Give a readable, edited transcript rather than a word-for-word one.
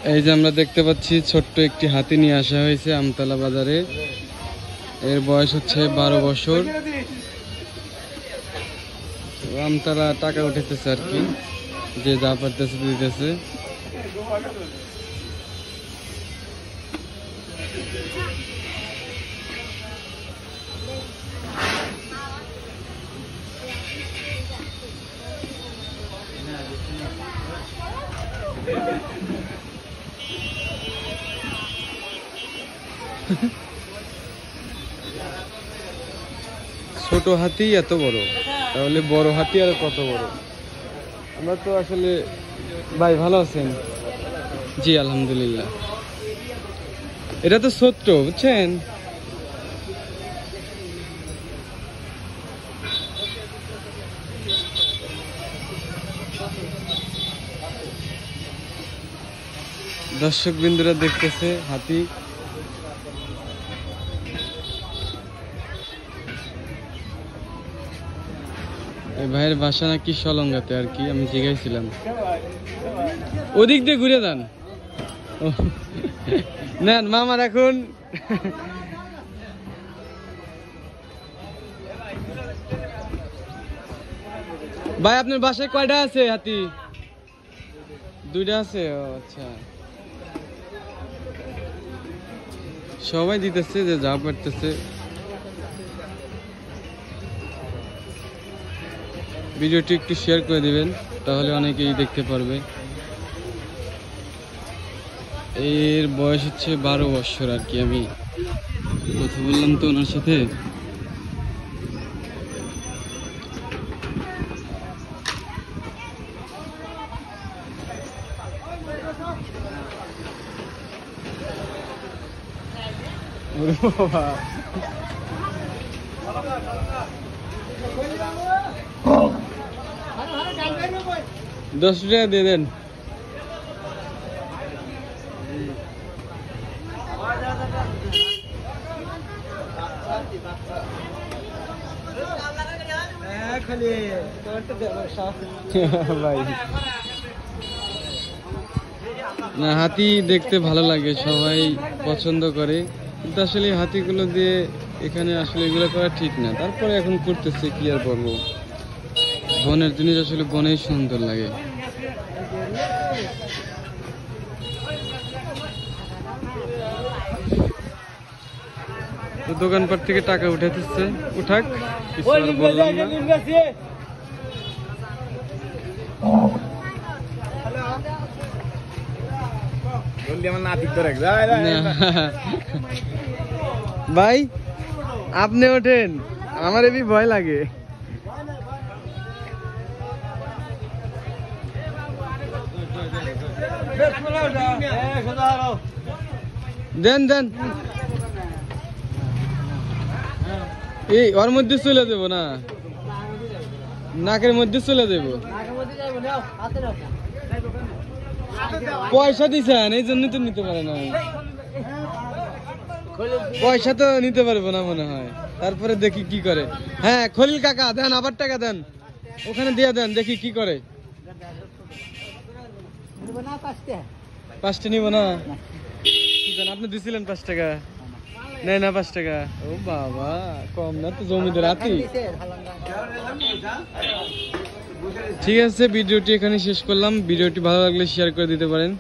এই যে আমরা দেখতে পাচ্ছি ছোট্ট একটি হাতি নিয়ে আসা হয়েছে আমতলা বাজারে। এর বয়স হচ্ছে 12 বছর। আমতলা টাকা উঠেতেছে আর কি, যে যা পারতেছে দিতেছে। ছোট হাতি এত বড়, তাহলে বড় হাতি আর কত বড়। আমরা তো আসলে ভাই ভালো আছেন? জি আলহামদুলিল্লাহ। এটা তো ছোট্ট, বুঝছেন? দর্শক বিন্দুরা দেখতেছে হাতি। এই ভাইয়ের বাসা নাকি সলঙ্গাতে আর কি, আমি জিজ্ঞাসিলাম। ওদিক দিয়ে ঘুরে যান। নেন মামার এখন। ভাই আপনার বাসায় কয়টা আছে হাতি? দুইটা আছে। ও আচ্ছা, সবাই দিতেছে যে যা পারতেছে। ভিডিওটি একটু শেয়ার করে দিবেন, তাহলে অনেকেই দেখতে পারবে। এর বয়স হচ্ছে 12 বছর আর কি। আমি কথা বললাম তো ওনার সাথে। দশ টাকা দিয়ে দেন। ভাই না, হাতি দেখতে ভালো লাগে, সবাই পছন্দ করে, কিন্তু আসলে হাতিগুলো দিয়ে এখানে আসলে এগুলো করা ঠিক না। তারপরে এখন করতেছে, কি আর বলবো। বনের জিনিস আসলে বনেই সুন্দর লাগে। তো দোকানপাট থেকে টাকা উঠাতেছে, উঠাক, কিছু আর বললাম না। ভাই আপনি ওঠেন, আমার এবি ভয় লাগে। দেন দেন, এই ওর মধ্যে চলে দেবো না, নাকের মধ্যে চলে দেবো। পয়সা দিছেন এই জন্য তো নিতে পারে না। পয়সা তো নিতে পারবো না মনে হয়, তারপরে দেখি কি করে। হ্যাঁ খলিল কাকা দেন, আবার টাকা দেন, ওখানে দিয়ে দেন, দেখি কি করে। 5টা নিব না, আপনি দিছিলেন 5 টাকা। নেই না 5 টাকা। ও বাবা, কম না তো, জমিদার হাতি। ঠিক আছে, ভিডিওটি এখানে শেষ করলাম। ভিডিওটি ভালো লাগলে শেয়ার করে দিতে পারেন।